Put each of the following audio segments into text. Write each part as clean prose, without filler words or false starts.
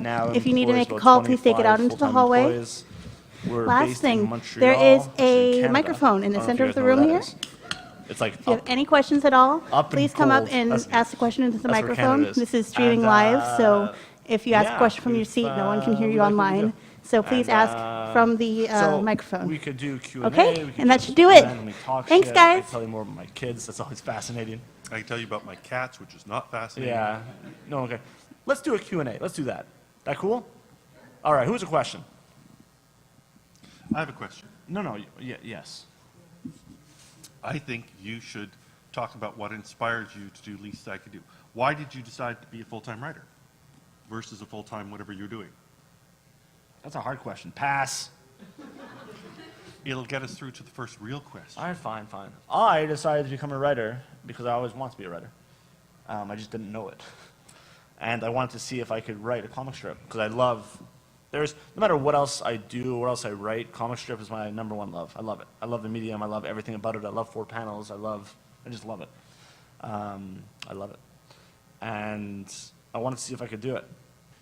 now If you need to employs make a about call, please take it 25 out into the full-time hallway. employees. We're Last based thing, in Montreal, there is which is in a Canada. microphone in the I don't know if center you of guys the know where room that here. is. It's like If you have any questions at all, up and please come up cold. and ask the question into the that's where microphone. Canada is. This is streaming And, live, so if you ask a yeah, question from your if, seat, no one can hear we you like what we online. do. So please And, ask from the so microphone. we could do Q&A. Okay, we could and that just should do it. randomly talk Thanks, shit. guys. I tell you more about my kids. That's always fascinating. I can tell you about my cats, which is not fascinating. Yeah. No, okay. Let's do a Q&A. Let's do that. That cool? All right, who's a question? I have a question. No, yes. I think you should talk about what inspired you to do Least I Could Do. Why did you decide to be a full-time writer versus a full-time whatever you're doing? That's a hard question. Pass. It'll get us through to the first real question. All right, fine. I decided to become a writer because I always wanted to be a writer. I just didn't know it. And I wanted to see if I could write a comic strip because I love, no matter what else I do, what else I write, comic strip is my number one love. I love it. I love the medium. I love everything about it. I love 4 panels. I just love it. I love it. And I wanted to see if I could do it.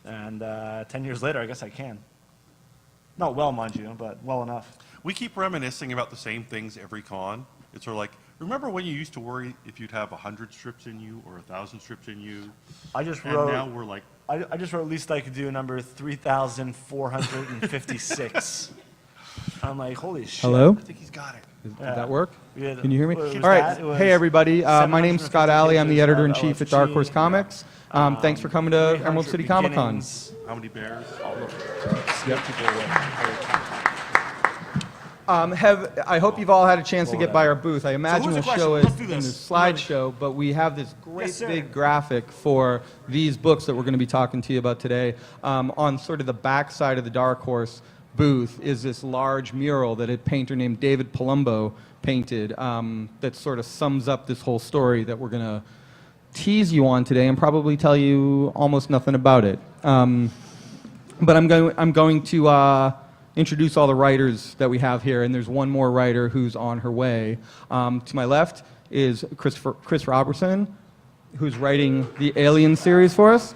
And 10 years later, I guess I can. Not well, mind you, but well enough. We keep reminiscing about the same things every con. It's sort of like, remember when you used to worry if you'd have 100 strips in you or 1,000 strips in you? I just And wrote. now we're like, I just wrote Least I Could Do number 3,456. I'm like, holy shit. Hello? I think he's got it. Did that work? Yeah, Can you hear me? what was All right. that? It was Hey, everybody. My name's 750 Scott Allie. I'm the pages of editor-in-chief at Dark Horse LFG. Comics. Thanks for coming to 300 Emerald City Comic Con. beginnings. How many bears? Yep. I hope you've all had a chance to get by our booth. I imagine who's we'll the show question? it Let's do in the this. slideshow, but we have this great Yes, sir. big graphic for these books that we're going to be talking to you about today. On sort of the back side of the Dark Horse booth is this large mural that a painter named David Palumbo painted that sort of sums up this whole story that we're going to tease you on today and probably tell you almost nothing about it. But I'm going to introduce all the writers that we have here, and there's one more writer who's on her way. To my left is Chris Roberson, who's writing the Alien series for us.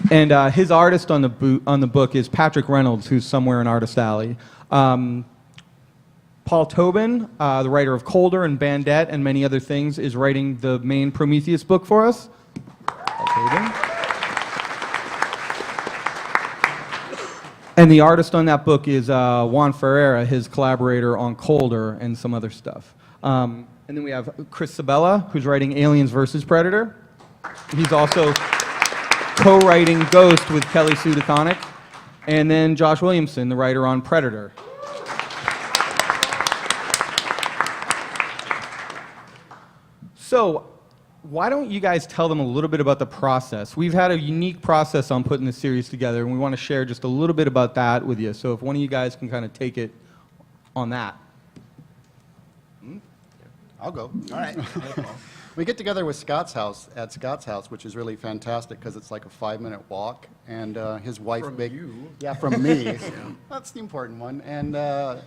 And his artist on the book is Patrick Reynolds, who's somewhere in Artist Alley. Paul Tobin, the writer of Colder and Bandette and many other things, is writing the main Prometheus book for us. Paul Tobin. And the artist on that book is Juan Ferreira, his collaborator on Colder and some other stuff. And then we have Chris Sebela, who's writing Aliens vs. Predator. He's also co-writing Ghost with Kelly Sue DECONNICK. And then Josh Williamson, the writer on Predator. So, why don't you guys tell them a little bit about the process? We've had a unique process on putting this series together, and we want to share just a little bit about that with you. So if one of you guys can kind of take it on that. I'll go. All right. We get together with Scott's house, which is really fantastic because it's like a 5-minute walk, and his wife From you. Yeah, from me. That's the important one. And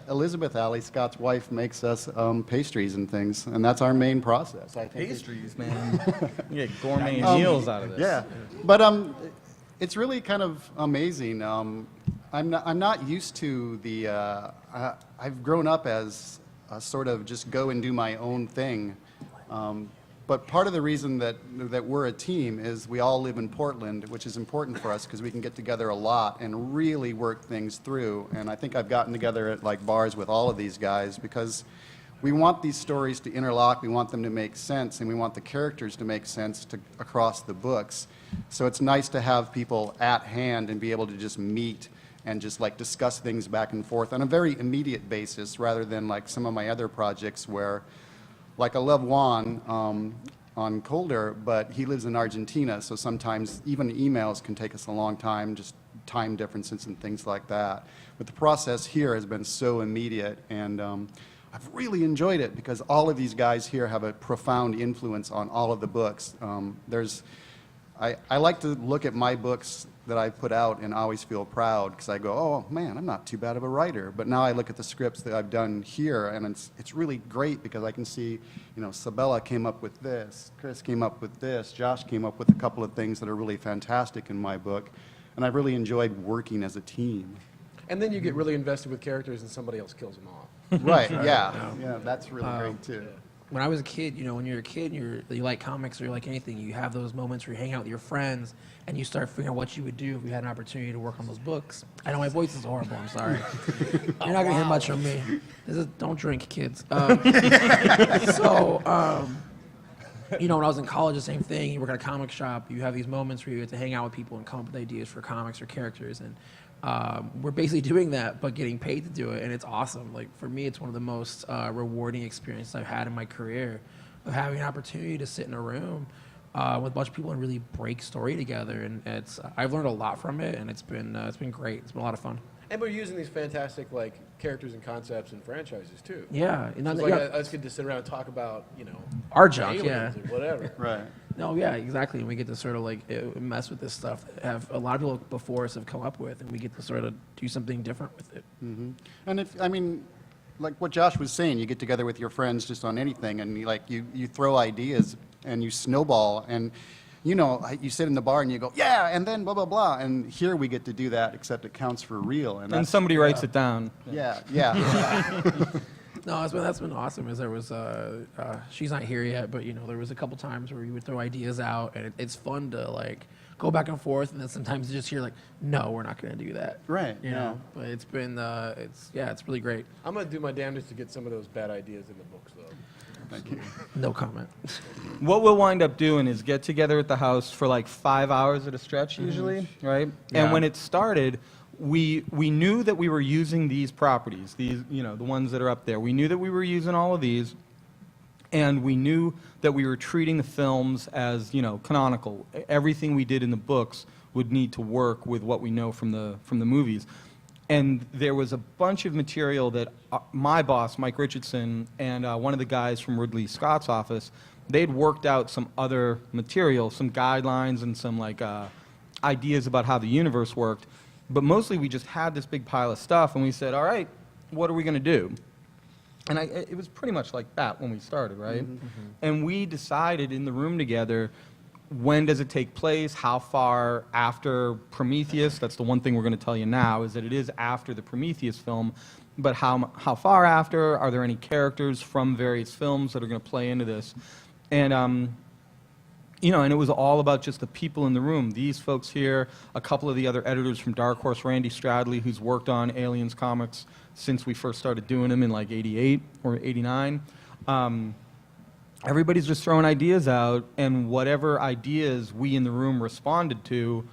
Elizabeth Allie, Scott's wife, makes us pastries and things, and that's our main process. I think. Pastries, man. You get gourmet meals out of this. Yeah, but it's really kind of amazing. I'm not used to the. I've grown up as a sort of just go and do my own thing. But part of the reason that we're a team is we all live in Portland, which is important for us because we can get together a lot and really work things through. And I think I've gotten together at like bars with all of these guys because we want these stories to interlock, we want them to make sense, and we want the characters to make sense across the books. So it's nice to have people at hand and be able to just meet and just like discuss things back and forth on a very immediate basis rather than like some of my other projects where, like I love Juan on Colder, but he lives in Argentina, so sometimes even emails can take us a long time, just time differences and things like that. But the process here has been so immediate, and I've really enjoyed it because all of these guys here have a profound influence on all of the books. I like to look at my books that I put out and always feel proud because I go, oh man, I'm not too bad of a writer. But now I look at the scripts that I've done here, and it's really great because I can see, you know, Sebela came up with this, Chris came up with this, Josh came up with a couple of things that are really fantastic in my book, and I've really enjoyed working as a team. And then you get really invested with characters and somebody else kills them off. Right, yeah, that's really great too. When I was a kid, you know, when you're a kid, you like comics or you like anything, you have those moments where you hang out with your friends and you start figuring out what you would do if you had an opportunity to work on those books. I know my voice is horrible, I'm sorry. You're not going to hear much from me. Don't drink, kids. You know, when I was in college, the same thing. You work at a comic shop, you have these moments where you get to hang out with people and come up with ideas for comics or characters. And we're basically doing that, but getting paid to do it, and it's awesome. Like, for me, it's one of the most rewarding experiences I've had in my career, of having an opportunity to sit in a room with a bunch of people and really break story together. And I've learned a lot from it, and it's been great. It's been a lot of fun. And we're using these fantastic like characters and concepts and franchises too. Yeah, So it's like us get to sit around and talk about, you know, our junk, yeah. aliens or whatever. Right. No, yeah, exactly. And we get to sort of like mess with this stuff that have a lot of people before us have come up with, and we get to sort of do something different with it. And I mean, like what Josh was saying, you get together with your friends just on anything, and you throw ideas and you snowball, and you know, you sit in the bar and you go, yeah, and then blah blah blah, and here we get to do that, except it counts for real, And somebody writes it down. yeah. No, that's been awesome. Is there was she's not here yet, but you know, there was a couple times where we would throw ideas out, and it's fun to like go back and forth, and then sometimes you just hear like, no, we're not going to do that. Right. You know, but it's been it's really great. I'm gonna do my damnedest to get some of those bad ideas in the books though. Thank you. No comment. What we'll wind up doing is get together at the house for like 5 hours at a stretch usually, right? Yeah. And when it started, we knew that we were using these properties, these, you know, the ones that are up there. We knew that we were using all of these, and we knew that we were treating the films as, you know, canonical. Everything we did in the books would need to work with what we know from the movies. And there was a bunch of material that my boss, Mike Richardson, and one of the guys from Ridley Scott's office, they'd worked out some other material, some guidelines and some like ideas about how the universe worked. But mostly we just had this big pile of stuff, and we said, all right, what are we going to do? And it was pretty much like that when we started, right? And we decided in the room together, when does it take place? How far after Prometheus? That's the one thing we're going to tell you now, is that it is after the Prometheus film. But how far after? Are there any characters from various films that are going to play into this? And, you know, and it was all about just the people in the room. These folks here, a couple of the other editors from Dark Horse, Randy Stradley, who's worked on Aliens comics since we first started doing them in like 88 or 89. Everybody's just throwing ideas out, and whatever ideas we in the room responded to,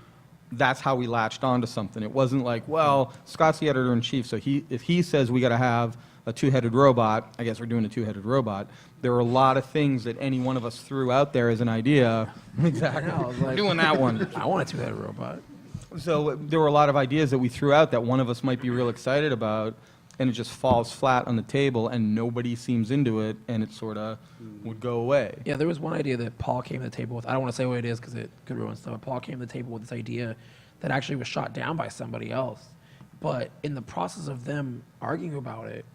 that's how we latched onto something. It wasn't like, well, Scott's the editor-in-chief, so if he says we got to have a two-headed robot, I guess we're doing a two-headed robot. There were a lot of things that any one of us threw out there as an idea. Exactly. I was like, Doing that one. I want a two-headed robot. So there were a lot of ideas that we threw out that one of us might be real excited about, and it just falls flat on the table, and nobody seems into it, and it sort of would go away. Yeah, there was one idea that Paul came to the table with. I don't want to say what it is because it could ruin stuff. But Paul came to the table with this idea that actually was shot down by somebody else. But in the process of them arguing about it,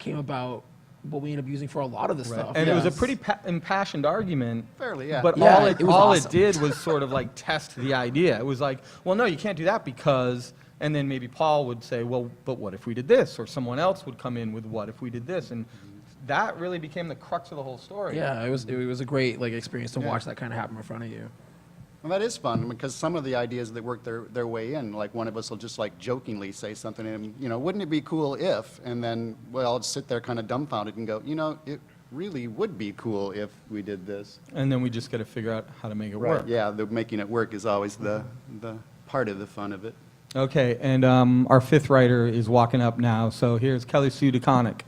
came about what we ended up using for a lot of the stuff. And it was a pretty impassioned argument. Fairly, yeah. But Yeah, all it was all awesome. it did was sort of like test the idea. It was like, well, no, you can't do that because, and then maybe Paul would say, well, but what if we did this? Or someone else would come in with what if we did this? And that really became the crux of the whole story. Yeah, it was a great like experience to watch that kind of happen in front of you. Well, that is fun because some of the ideas that work their way in, like one of us will just like jokingly say something, and you know, wouldn't it be cool if? And then we'll all sit there kind of dumbfounded and go, you know, it really would be cool if we did this. And then we just got to figure out how to make it work. Yeah, the making it work is always the part of the fun of it. Okay, and our fifth writer is walking up now. So here's Kelly Sue DECONNICK.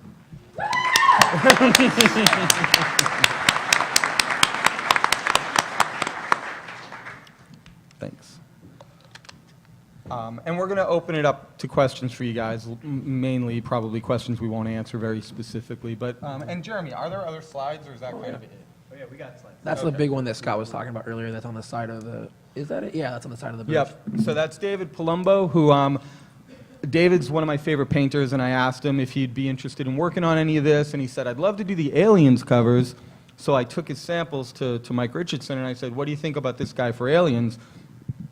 Thanks. And we're going to open it up to questions for you guys, mainly probably questions we won't answer very specifically. But and Jeremy, are there other slides, or is that kind of it? yeah, we got slides. That's the big one that Scott was talking about earlier. That's on the side of the. Is that it? Yeah, that's on the side of the booth. Yep. So that's David Palumbo, who David's one of my favorite painters, and I asked him if he'd be interested in working on any of this, and he said, I'd love to do the Aliens covers. So I took his samples to Mike Richardson, and I said, what do you think about this guy for Aliens?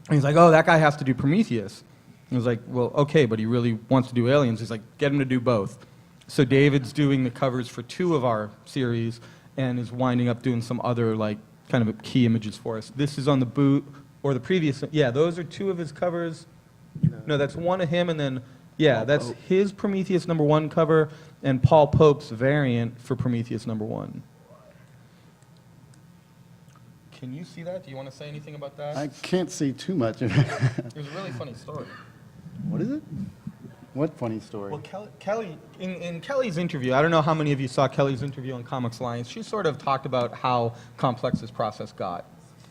And he's like, oh, that guy has to do Prometheus. And I was like, well, okay, but he really wants to do Aliens. He's like, get him to do both. So David's doing the covers for 2 of our series and is winding up doing some other, like, kind of key images for us. This is on the boot, or the previous, yeah, those are 2 of his covers. No, that's one of him, and then, yeah, that's his Prometheus #1 cover and Paul Pope's variant for Prometheus #1. Can you see that? Do you want to say anything about that? I can't see too much of it. It was a really funny story. What is it? What funny story? Well, Kelly, in Kelly's interview, I don't know how many of you saw Kelly's interview on Comics Alliance. She sort of talked about how complex this process got.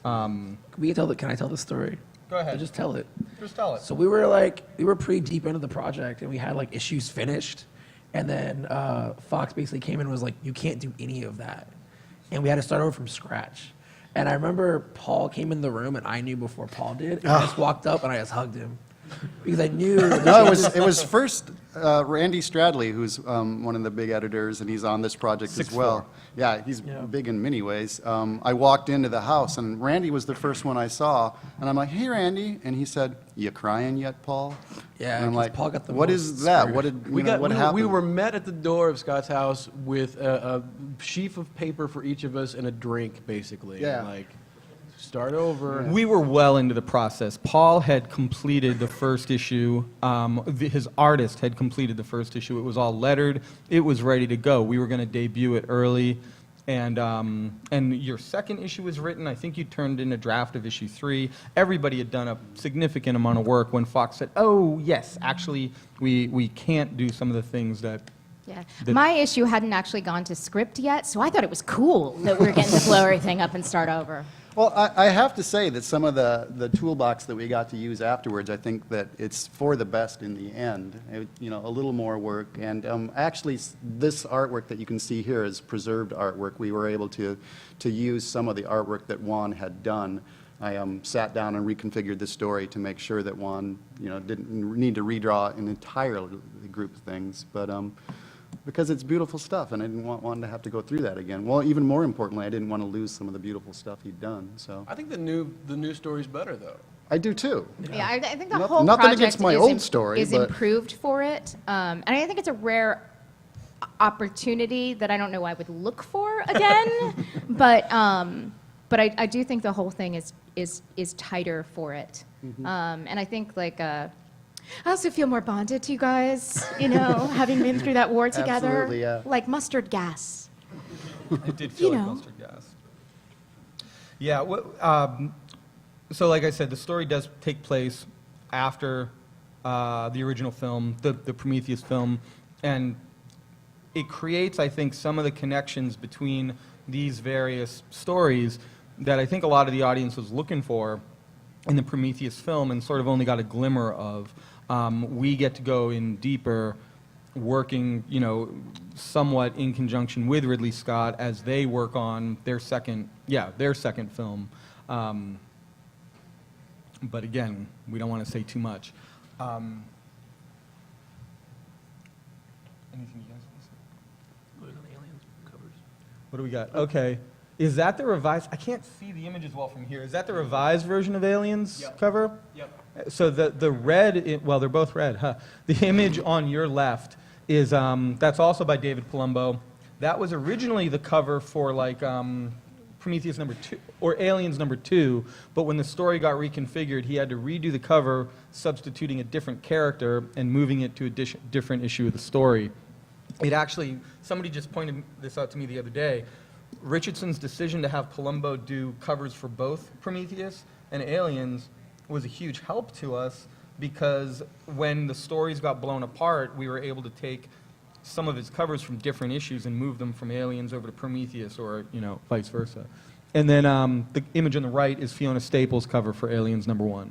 Can I tell the story? Go ahead. Just tell it. Just tell it. So we were pretty deep into the project, and we had like issues finished, and then Fox basically came in and was like, you can't do any of that, and we had to start over from scratch. And I remember Paul came in the room, and I knew before Paul did, and I just walked up and I just hugged him because I knew. No, it was first Randy Stradley, who's one of the big editors, and he's on this project as well. Yeah, he's big in many ways. I walked into the house, and Randy was the first one I saw, and I'm like, "Hey, Randy," and he said, "You crying yet, Paul?" Yeah, and I'm 'cause like, Paul got the "What most is that? scared. What did We happened?" were met at the door of Scott's house with a sheaf of paper for each of us and a drink, basically. Yeah. Like, start over. We were well into the process. Paul had completed the first issue. His artist had completed the first issue. It was all lettered. It was ready to go. We were going to debut it early. And your second issue was written. I think you turned in a draft of issue 3. Everybody had done a significant amount of work when Fox said, oh, yes, actually, we can't do some of the things that... Yeah. My issue hadn't actually gone to script yet, so I thought it was cool that we were getting to blow everything up and start over. Well, I have to say that some of the toolbox that we got to use afterwards, I think that it's for the best in the end. A little more work. And actually, this artwork that you can see here is preserved artwork. We were able to use some of the artwork that Juan had done. I sat down and reconfigured the story to make sure that Juan, didn't need to redraw an entire group of things. But because it's beautiful stuff, and I didn't want Juan to have to go through that again. Well, even more importantly, I didn't want to lose some of the beautiful stuff he'd done. So I think the new story's better, though. I do too. Yeah, I think the Not- whole nothing project against my is old story, is but- improved for it, and I think it's a rare opportunity that I don't know I would look for again, but I do think the whole thing is tighter for it, and I think I also feel more bonded to you guys, having been through that war together, Absolutely, yeah. like mustard gas. It did feel like mustard gas. Yeah, so like I said, the story does take place after the original film, the Prometheus film, and it creates, I think, some of the connections between these various stories that I think a lot of the audience was looking for in the Prometheus film and sort of only got a glimmer of. We get to go in deeper, working, somewhat in conjunction with Ridley Scott as they work on their second film. But again, we don't want to say too much. Anything you guys want to say? What do we got? Okay. Is that the revised? I can't see the images well from here. Is that the revised version of Aliens cover? Yep. So the red, well, they're both red, huh? The image on your left is, that's also by David Palumbo. That was originally the cover for Prometheus #2, or Aliens #2, but when the story got reconfigured, he had to redo the cover, substituting a different character and moving it to a different issue of the story. It actually, somebody just pointed this out to me the other day. Richardson's decision to have Palumbo do covers for both Prometheus and Aliens was a huge help to us because when the stories got blown apart, we were able to take some of his covers from different issues and move them from Aliens over to Prometheus or, vice versa. And then the image on the right is Fiona Staples' cover for Aliens #1.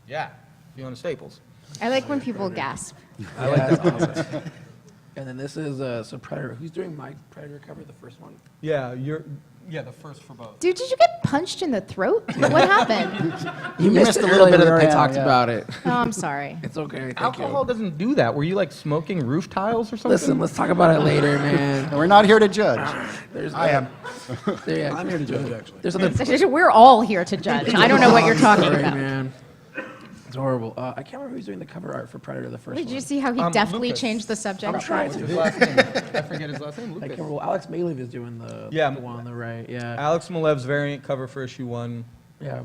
Yeah, Fiona Staples. I like when people gasp. I like that. And then this is Predator. Who's doing my Predator cover, the first one? Yeah, Yeah, the first for both. Dude, did you get punched in the throat? What happened? You missed missed a it little earlier. bit of We the already panel, talked yeah. about it. Oh, I'm sorry. It's okay. Thank Alcohol you. doesn't do that. Were you like smoking roof tiles or something? Listen, let's talk about it later, man. And we're not here to judge. I am. I'm here to judge, actually. There's other We're all here to judge. I don't know what you're talking Sorry, about. man. It's horrible. I can't remember who's doing the cover art for Predator, the first Did one. you see how he deftly Lucas. changed the subject? I'm trying What's to. his last name? I forget his last name. I Lucas. can't remember. Alex Maleev is doing the one on the right. Yeah. Alex Malev's variant cover for issue 1. Yeah.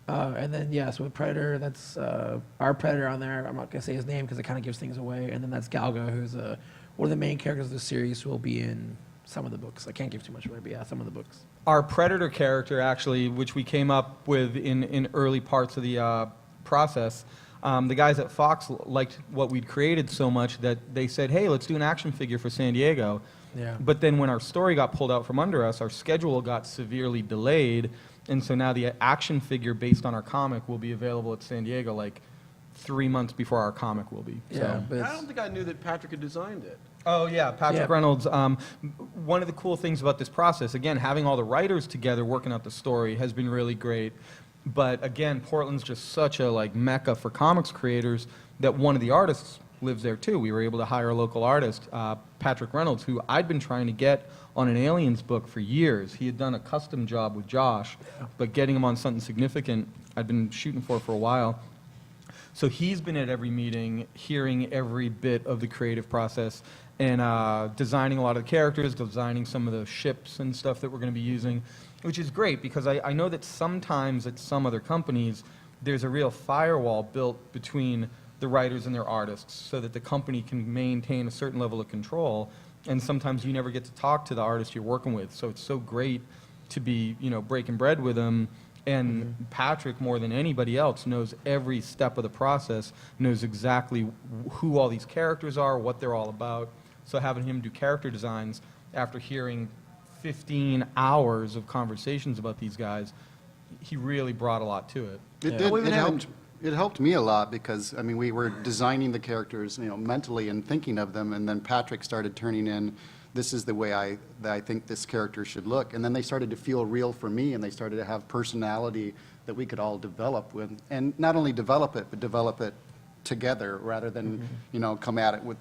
And then, so with Predator, that's our Predator on there. I'm not going to say his name because it kind of gives things away. And then that's Galga, who's one of the main characters of the series who will be in some of the books. I can't give too much away, but yeah, some of the books. Our Predator character, actually, which we came up with in early parts of the process, the guys at Fox liked what we'd created so much that they said, hey, let's do an action figure for San Diego. Yeah. But then when our story got pulled out from under us, our schedule got severely delayed, and so now the action figure based on our comic will be available at San Diego like 3 months before our comic will be. Yeah, So. but I don't think I knew that Patrick had designed it. Oh, yeah, Patrick Yeah. Reynolds. One of the cool things about this process, again, having all the writers together working out the story has been really great. But again, Portland's just such a like mecca for comics creators that one of the artists lives there too. We were able to hire a local artist, Patrick Reynolds, who I'd been trying to get on an Aliens book for years. He had done a custom job with Josh, but getting him on something significant, I'd been shooting for a while. So he's been at every meeting, hearing every bit of the creative process, and designing a lot of the characters, designing some of the ships and stuff that we're going to be using, which is great because I know that sometimes at some other companies, there's a real firewall built between the writers and their artists so that the company can maintain a certain level of control, and sometimes you never get to talk to the artist you're working with. So it's so great to be, breaking bread with them. And Patrick, more than anybody else, knows every step of the process, knows exactly who all these characters are, what they're all about. So having him do character designs after hearing 15 hours of conversations about these guys, he really brought a lot to it. It did. It helped me a lot because, I mean, we were designing the characters, mentally and thinking of them, and then Patrick started turning in, this is the way that I think this character should look. And then they started to feel real for me, and they started to have personality that we could all develop with. And not only develop it, but develop it together rather than, come at it with,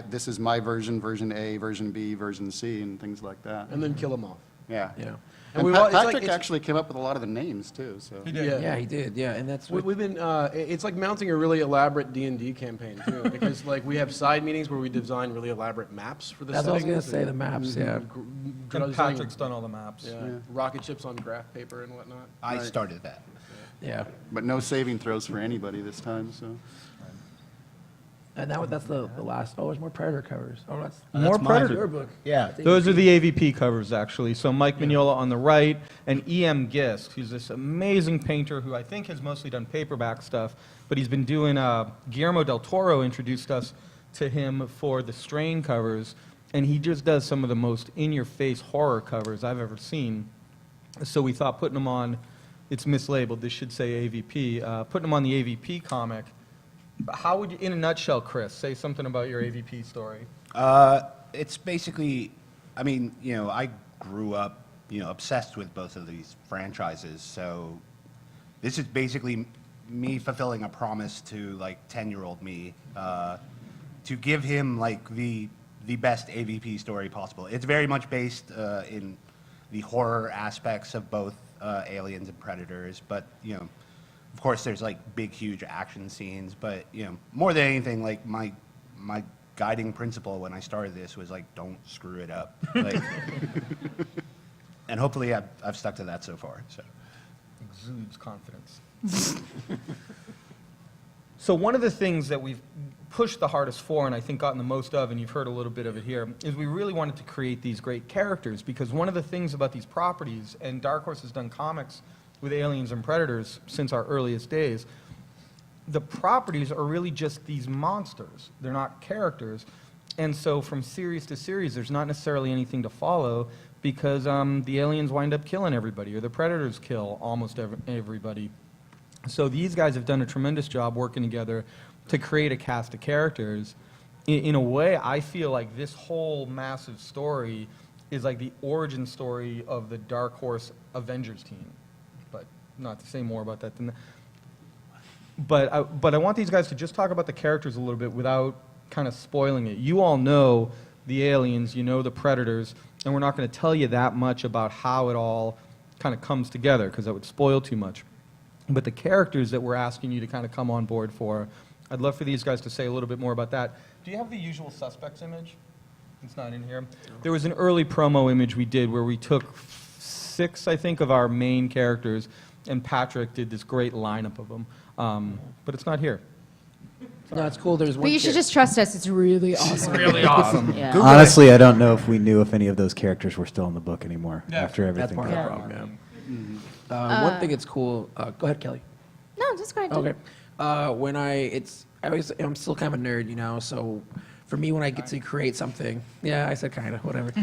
this is my version, version A, version B, version C, and things like that. And then kill them off. Yeah. Yeah. And it's like- Patrick it's- actually came up with a lot of the names, too, so. Yeah, he did. Yeah, and that's We've been, it's like mounting a really elaborate D&D campaign, too, because like we have side meetings where we design really elaborate maps for the that's what I was settings. gonna say. The maps. Yeah. And designing- Patrick's done all the maps. Yeah, rocket ships on graph paper and whatnot. I started that. Yeah. But no saving throws for anybody this time, so. And that's the last. Oh, there's more Predator covers. Oh, that's More mine. Predator. your book. Yeah. Those are the AVP covers, actually. So Mike Mignola on the right, and E.M. Gist, who's this amazing painter who I think has mostly done paperback stuff, but he's been doing, Guillermo del Toro introduced us to him for the Strain covers, and he just does some of the most in-your-face horror covers I've ever seen. So we thought putting them on, it's mislabeled, this should say AVP, putting them on the AVP comic. How would you, in a nutshell, Chris, say something about your AVP story? It's basically, I mean, I grew up, obsessed with both of these franchises. So this is basically me fulfilling a promise to like 10-year-old me to give him like the best AVP story possible. It's very much based in the horror aspects of both Aliens and Predators, but of course, there's like big, huge action scenes, but more than anything, like my guiding principle when I started this was like, don't screw it up, like, and hopefully I've stuck to that so far. So, Exudes confidence. So one of the things that we've pushed the hardest for, and I think gotten the most of, and you've heard a little bit of it here, is we really wanted to create these great characters, because one of the things about these properties, and Dark Horse has done comics with Aliens and Predators since our earliest days, the properties are really just these monsters. They're not characters. And so from series to series, there's not necessarily anything to follow because the aliens wind up killing everybody, or the Predators kill almost everybody. So these guys have done a tremendous job working together to create a cast of characters. In a way, I feel like this whole massive story is like the origin story of the Dark Horse Avengers team. But not to say more about that than that. But I want these guys to just talk about the characters a little bit without kind of spoiling it. You all know the aliens, you know the predators, and we're not going to tell you that much about how it all kind of comes together because that would spoil too much. But the characters that we're asking you to kind of come on board for, I'd love for these guys to say a little bit more about that. Do you have the usual suspects image? It's not in here. There was an early promo image we did where we took 6, I think, of our main characters, and Patrick did this great lineup of them. But it's not here. No, it's cool. There's one. But you should just trust us. It's really awesome. Really awesome. Yeah. Honestly, I don't know if we knew if any of those characters were still in the book anymore Yeah, after That's everything. part of the got problem. wrong. Yeah. One thing it's cool. Go ahead, Kelly. No, just go ahead. Okay. I'm still kind of a nerd, you know. So, for me, when I get to create something, yeah, I said kind of, whatever.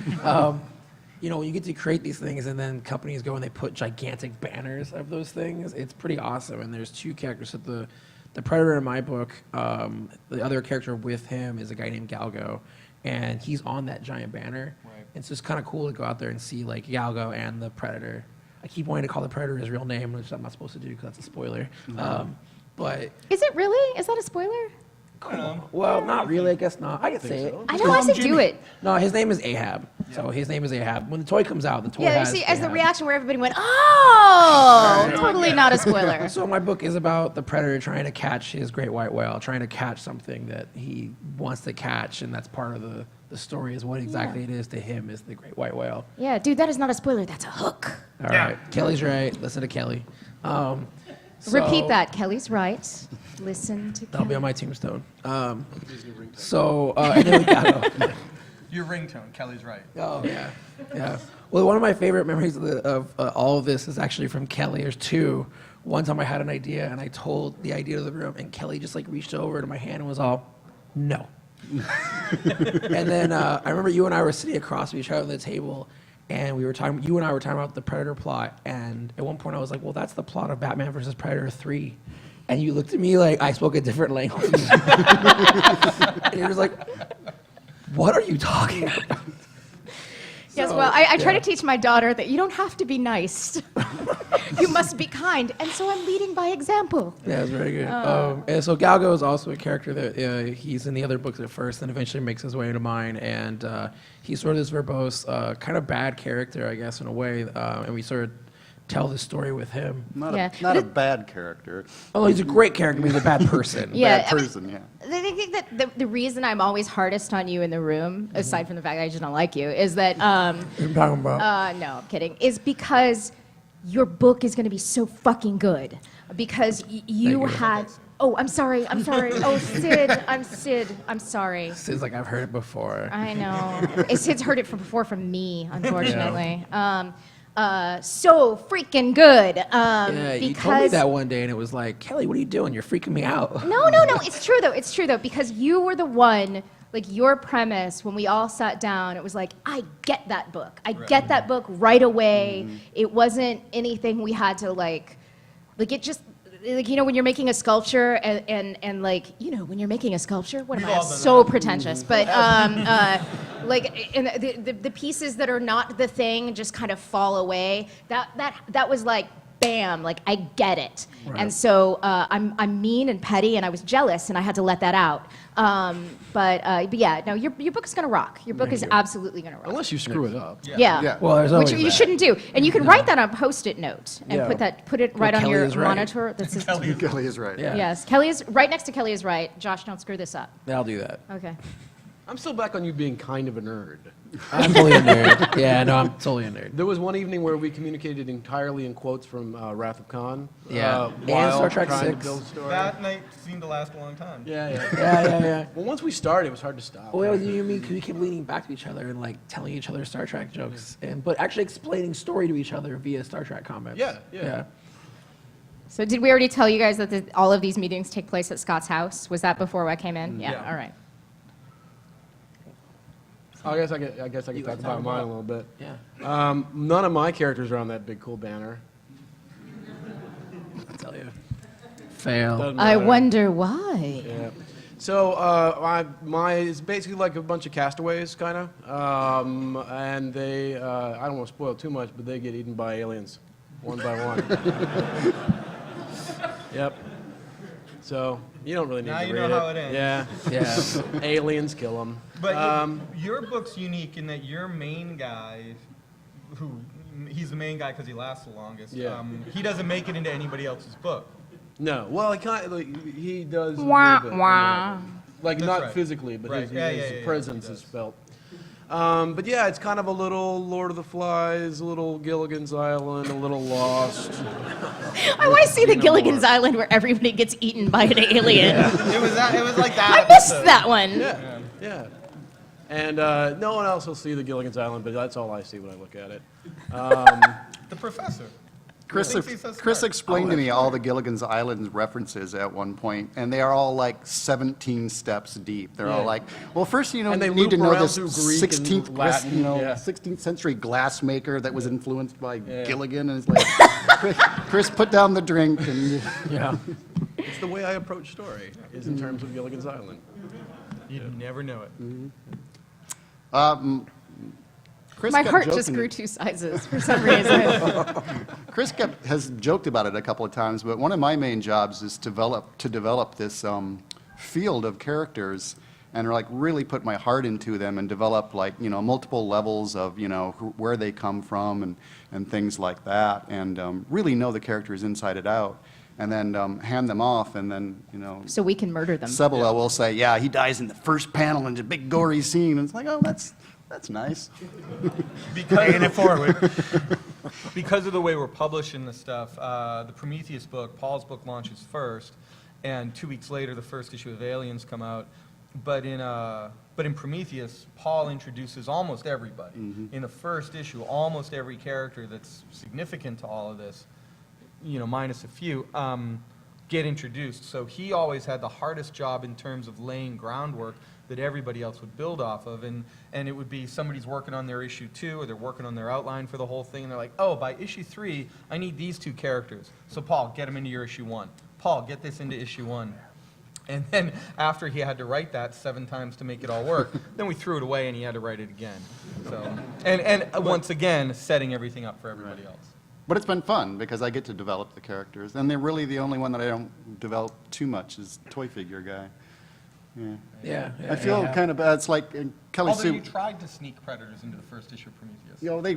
You know, when you get to create these things, and then companies go and they put gigantic banners of those things, it's pretty awesome. And there's 2 characters. So the Predator in my book, the other character with him is a guy named Galgo, and he's on that giant banner. Right. It's just kind of cool to go out there and see like Galgo and the Predator. I keep wanting to call the Predator his real name, which I'm not supposed to do because that's a spoiler. But Is it really? Is that a spoiler? well, not really. I guess not. I can say it. I know I said do it. No, his name is Ahab. So his name is Ahab. When the toy comes out, the toy Yeah, you has see, as the Ahab. reaction where everybody went, oh, totally not a spoiler. So my book is about the Predator trying to catch his great white whale, trying to catch something that he wants to catch, and that's part of the story is what exactly it is to him is the great white whale. Yeah, dude, that is not a spoiler. That's a hook. All right, Kelly's right. Listen to Kelly. Repeat that. Kelly's right. Listen to That'll be Kelly. on my tombstone. And then we got Your ringtone, Kelly's right. Oh yeah, yeah. Well, one of my favorite memories of all of this is actually from Kelly. There's 2. One time I had an idea and I told the idea to the room, and Kelly just like reached over to my hand and was all, "No." And then I remember you and I were sitting across from each other at the table, and we were talking. You and I were talking about the Predator plot, and at one point I was like, "Well, that's the plot of Batman vs. Predator 3." And you looked at me like I spoke a different language. And you were like, "What are you talking about?" Yes, So, well, I try yeah. to teach my daughter that you don't have to be nice. You must be kind. And so I'm leading by example. Yeah, it's very good. And so Galgo is also a character that he's in the other books at first, and eventually makes his way into mine. And he's sort of this verbose, kind of bad character, I guess, in a way. And we sort of tell the story with him. Not, Yeah. not a bad character. Oh, he's a great character, but he's a bad person. Yeah, Bad person, yeah. I think that the reason I'm always hardest on you in the room, aside from the fact that I just don't like you, is that, What are you talking about? no, I'm kidding, is because your book is going to be so fucking good. Because you you. had, oh, I'm sorry. Oh, Sid, I'm sorry. Sid's like, I've heard it before. I know. Sid's heard it before from me, unfortunately. So freaking good. Yeah, you told me Because that one day, and it was like, Kelly, what are you doing? You're freaking me out. no, it's true though, because you were the one, like your premise, when we all sat down, it was like, I get that book. I get that book right away. It wasn't anything we had to like it just, like, you know, when you're making a sculpture and like, you know, when you're making a sculpture, what am I, so pretentious, but like, and the pieces that are not the thing just kind of fall away. That was like, bam, like I get it. Right. And so I'm mean and petty, and I was jealous, and I had to let that out. But yeah, no, your book is gonna rock. Your book is absolutely gonna rock. Unless you screw it up. Yeah. Yeah. Well, there's Which always you that. shouldn't do, and you can write that on a Post-it note and Yeah. put it right on Kelly your is right. monitor. That's just, Kelly is right. Yeah. yes, Kelly is right next to Kelly is right. Josh, don't screw this up. I'll do that. Okay. I'm still back on you being kind of a nerd. I'm totally a nerd. Yeah, no, I'm totally a nerd. There was one evening where we communicated entirely in quotes from Wrath of Khan. Yeah. And while Star Trek trying to 6. build a story. That night seemed to last a long time. Yeah. Yeah. Well, once we started, it was hard to stop. Well, you and me, because we kept leaning back to each other and like telling each other Star Trek jokes, but actually explaining story to each other via Star Trek comments. Yeah. So did we already tell you guys that all of these meetings take place at Scott's house? Was that before I came in? Yeah. Yeah. All right. I guess I could talk about mine a little bit. Yeah. None of my characters are on that big cool banner. I'll tell you. Fail. Doesn't I matter. wonder why. Yeah. So it's basically like a bunch of castaways, kind of, and they I don't want to spoil too much, but they get eaten by aliens, one by one. Yep. So you don't really need Now to you read know it. how it ends. Yeah. Aliens kill them. But your book's unique in that your main guy, he's the main guy because he lasts the longest. Yeah. He doesn't make it into anybody else's book. No. Well, he does. a Wah, little bit, wah. Like That's not right. physically, but Right. his Yeah, presence he is does. felt. But yeah, it's kind of a little Lord of the Flies, a little Gilligan's Island, a little Lost. I want to see the Gilligan's Island where everybody gets eaten by an alien. It was like that. I missed that one. Yeah. And no one else will see the Gilligan's Island, but that's all I see when I look at it. The professor. Chris, Thinks he's so Chris smart. explained to me all the Gilligan's Island references at one point, and they are all like 17 steps deep. They're all Yeah. like, well, first you know, And they you need to loop know around this through Greek and 16th, Latin, yeah. 16th century glassmaker that was influenced by Gilligan, and it's like, Chris, put down the drink, and Yeah. It's the way I approach story, is in terms of Gilligan's Island. You'd never know it. Chris My kept heart just joking- grew 2 sizes for some reason. Chris has joked about it a couple of times, but one of my main jobs is to develop this field of characters and like really put my heart into them and develop like, you know, multiple levels of, you know, where they come from and things like that, and really know the characters inside and out, and then hand them off, and then, you know, So we can murder them. Sebela will say, yeah, he dies in the first panel in a big gory scene, and it's like, oh, that's nice. Paying it forward. Because of the way we're publishing this stuff, the Prometheus book, Paul's book launches first, and 2 weeks later, the first issue of Aliens come out. But in Prometheus, Paul introduces almost everybody. In the first issue, almost every character that's significant to all of this, you know, minus a few, get introduced. So he always had the hardest job in terms of laying groundwork that everybody else would build off of. And it would be somebody's working on their issue 2, or they're working on their outline for the whole thing, and they're like, oh, by issue 3, I need these 2 characters. So Paul, get them into your issue 1. Paul, get this into issue 1. And then after he had to write that 7 times to make it all work, then we threw it away and he had to write it again. So, and once again, setting everything up for everybody else. But it's been fun because I get to develop the characters, and they're really the only one that I don't develop too much is toy figure guy. Yeah. I feel kind of bad. It's like Kelly Although Sue. you tried to sneak predators into the first issue of Prometheus. You know, they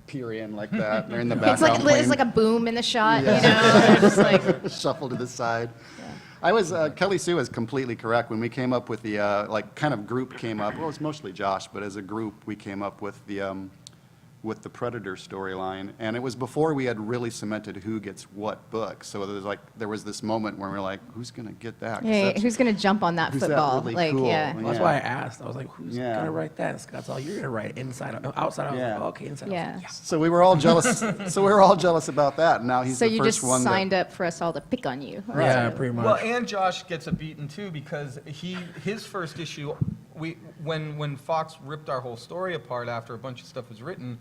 peer in like that. They're in the It's background like, it's like a boom in the shot, Yeah. you know? They're just like, shuffle to the side. I was Kelly Sue is completely correct when we came up with the like kind of group came up. Well, it's mostly Josh, but as a group we came up with the Predator storyline, and it was before we had really cemented who gets what book. So there was this moment where we were like, who's gonna get that? 'Cause hey, that's- who's going to jump on that who's that football? really like, cool? yeah. Well, that's why I asked. I was like, who's Yeah. going to write that? And Scott's all, you're going to write it inside, outside. I was Yeah. like, okay, inside. Yeah. So we were all jealous. So we were all jealous about that. And now he's So the you first just one. signed up for us all to pick on you. Yeah, pretty much. Well, and Josh gets a beating too because his first issue, when Fox ripped our whole story apart after a bunch of stuff was written,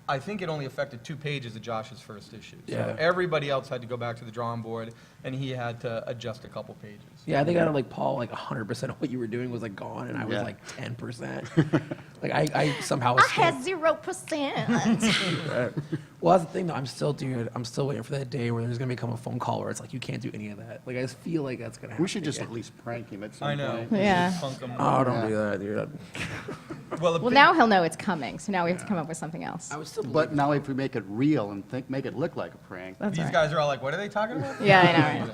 I think it only affected 2 pages of Josh's first issue. Yeah. So everybody else had to go back to the drawing board, and he had to adjust a couple pages. Yeah, I think out of like Paul, like 100% of what you were doing was like gone, and I was Yeah. like 10%. Like I somehow I was. had 0%. Well, that's the thing though. I'm still waiting for that day where there's gonna become a phone call where it's like you can't do any of that. Like I just feel like that's gonna happen. We should just again. at least prank him at some I know. point. Yeah. Punk 'em. Oh, don't do that, dude. Well, now he'll know it's coming, so now we have to come up with something else. I was still. But now if we make it real and make it look like a prank. That's These all right. guys are all like, what are they talking about? Yeah, I know,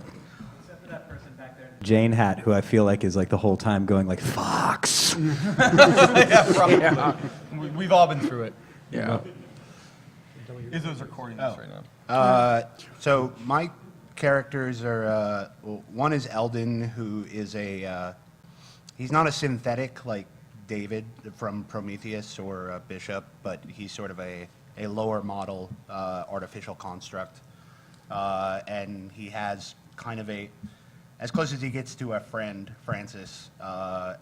right? Jane Hat, who I feel like is like the whole time going like, Fox. Yeah, probably. We've all been through it. Yeah. Izzo's recording this right now. So my characters are, one is Eldon, who is he's not a synthetic like David from Prometheus or Bishop, but he's sort of a lower model artificial construct. And he has kind of as close as he gets to a friend, Francis,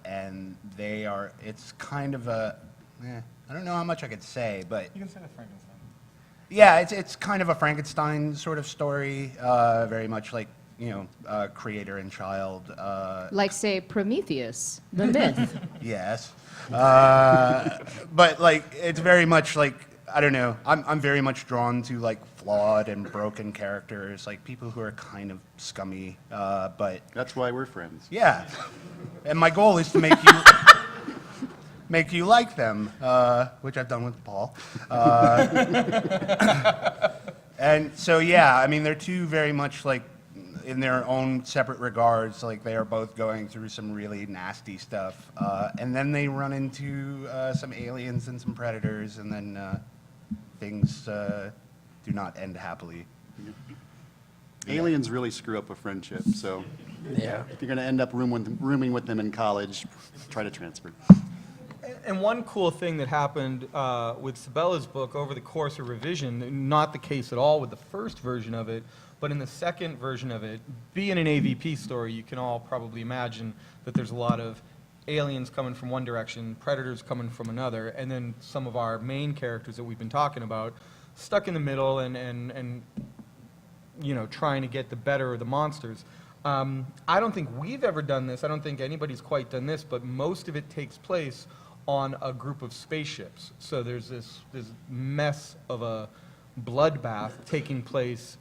and it's kind of I don't know how much I could say, but You can say the Frankenstein. yeah, it's kind of a Frankenstein sort of story, very much like creator and child. Like, say, Prometheus, the myth. Yes. But like, it's very much like, I don't know, I'm very much drawn to like flawed and broken characters, like people who are kind of scummy, but. That's why we're friends. Yeah. And my goal is to make you like them, which I've done with Paul. And so, yeah, I mean, they're two very much like, in their own separate regards, like they are both going through some really nasty stuff. And then they run into some aliens and some predators, and then things do not end happily. Aliens really screw up a friendship, so Yeah. if you're going to end up rooming with them in college, try to transfer. And one cool thing that happened with Sebela's book over the course of revision, not the case at all with the first version of it, but in the second version of it, being an AVP story, you can all probably imagine that there's a lot of aliens coming from one direction, predators coming from another, and then some of our main characters that we've been talking about stuck in the middle and you know, trying to get the better of the monsters. I don't think we've ever done this. I don't think anybody's quite done this, but most of it takes place on a group of spaceships. So there's this mess of a bloodbath taking place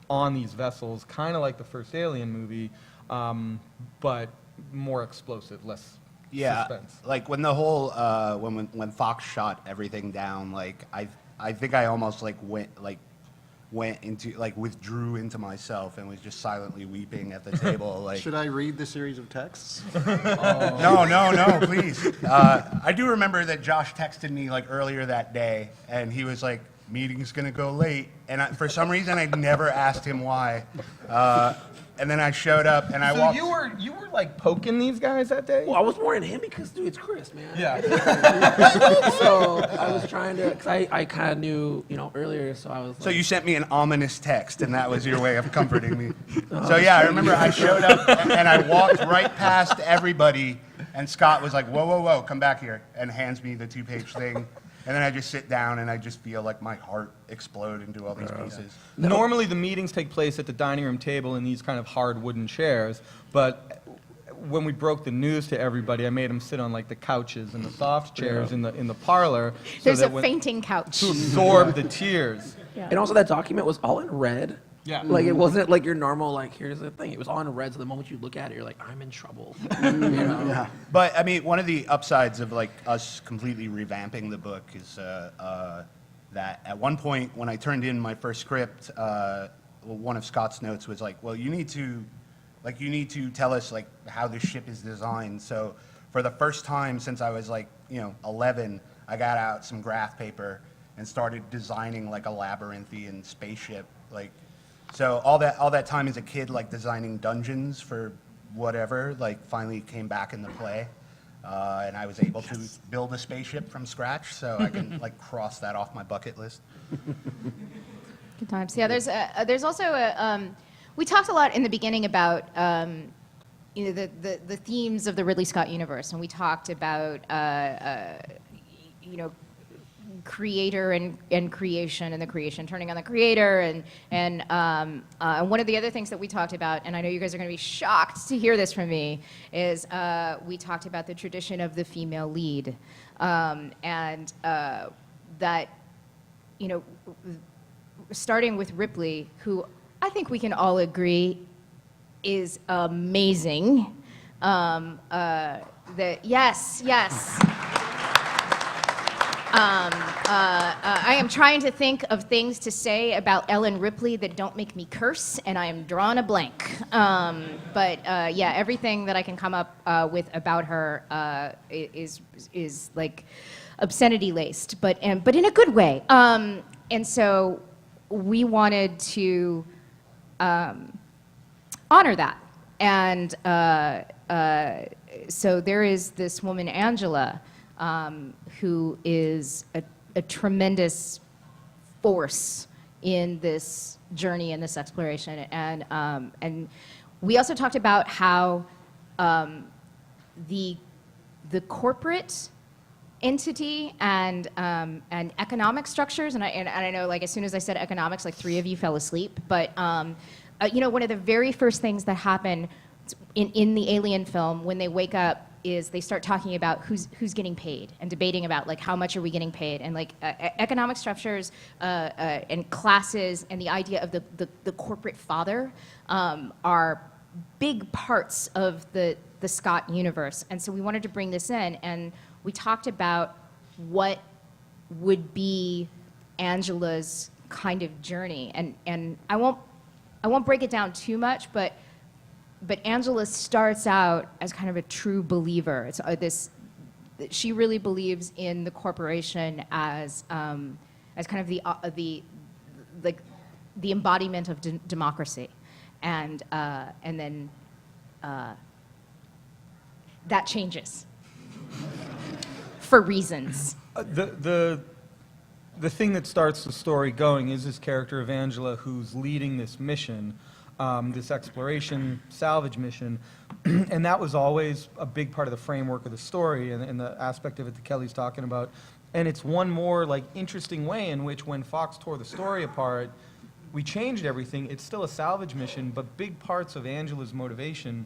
on these vessels, kind of like the first Alien movie, but more explosive, less suspense. Like when the whole when Fox shot everything down, like I think I almost like went into like withdrew into myself and was just silently weeping at the table. Like, Should I read the series of texts? no, please. I do remember that Josh texted me like earlier that day, and he was like, "Meeting's gonna go late," and for some reason I never asked him why. And then I showed up and I walked. So you were like poking these guys that day? Well, I was more in him because, dude, it's Chris, man. Yeah. So I was trying to, because I kind of knew, earlier, so I was like. So you sent me an ominous text, and that was your way of comforting me. So yeah, I remember I showed up and I walked right past everybody, and Scott was like, "Whoa, whoa, whoa, come back here," and hands me the 2-page thing. And then I just sit down and I just feel like my heart explode into all these pieces. Normally the meetings take place at the dining room table in these kind of hard wooden chairs, but when we broke the news to everybody, I made them sit on like the couches and the soft chairs in the parlor. There's a fainting couch. To absorb the tears. And also that document was all in red. Yeah. Like it wasn't like your normal, like, here's the thing. It was all in red, so the moment you look at it, you're like, I'm in trouble. Yeah. But I mean, one of the upsides of like us completely revamping the book is that at one point when I turned in my first script, one of Scott's notes was like, "Well, you need to tell us like how the ship is designed." So for the first time since I was like 11, I got out some graph paper and started designing like a labyrinthian spaceship, like. So all that time as a kid, like designing dungeons for whatever, like finally came back into play, and I was able to build a spaceship from scratch. So I can like cross that off my bucket list. Good times. Yeah, there's also we talked a lot in the beginning about the themes of the Ridley Scott universe, and we talked about creator and creation, and the creation turning on the creator, and one of the other things that we talked about, and I know you guys are going to be shocked to hear this from me, is we talked about the tradition of the female lead, and that starting with Ripley, who I think we can all agree is amazing. That yes. I am trying to think of things to say about Ellen Ripley that don't make me curse, and I am drawing a blank. But yeah, everything that I can come up with about her is like obscenity laced, but in a good way. And so we wanted to honor that, and so there is this woman, Angela. Who is a tremendous force in this journey and this exploration, and we also talked about how the corporate entity and economic structures, and I know like as soon as I said economics, like 3 of you fell asleep, but one of the very first things that happen in the Alien film when they wake up is they start talking about who's getting paid and debating about like how much are we getting paid, and like economic structures and classes and the idea of the corporate father are big parts of the Scott universe. And so we wanted to bring this in, and we talked about what would be Angela's kind of journey, and I won't break it down too much, but Angela starts out as kind of a true believer. It's she really believes in the corporation as kind of the embodiment of democracy, and then that changes for reasons. The thing that starts the story going is this character of Angela who's leading this mission, this exploration salvage mission, and that was always a big part of the framework of the story and the aspect of it that Kelly's talking about. And it's one more like interesting way in which when Fox tore the story apart, we changed everything. It's still a salvage mission, but big parts of Angela's motivation,